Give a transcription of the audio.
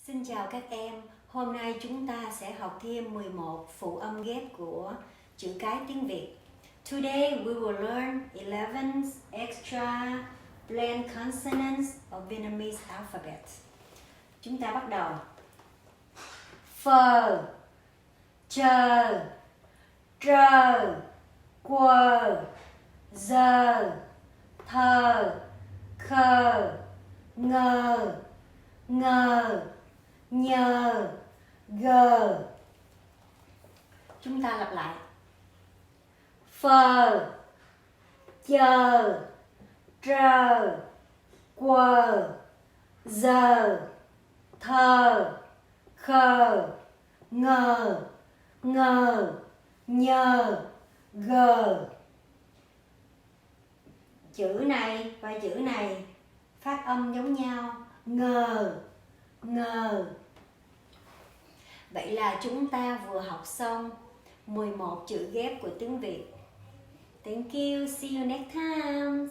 Xin chào các em, hôm nay chúng ta sẽ học thêm 11 phụ âm ghép của chữ cái tiếng Việt. Today we will learn 11 extra blend consonants of Vietnamese alphabet. Chúng ta bắt đầu. Phờ, chờ, trờ, quờ, giờ, thờ, khờ, ngờ, ngờ, nhờ, gờ. Chúng ta lặp lại. Phờ, chờ, trờ, quờ, giờ, thờ, khờ, ngờ, ngờ, nhờ, gờ. Chữ này và chữ này phát âm giống nhau, ngờ, ngờ. Vậy là chúng ta vừa học xong 11 chữ ghép của tiếng Việt. Thank you, see you next time.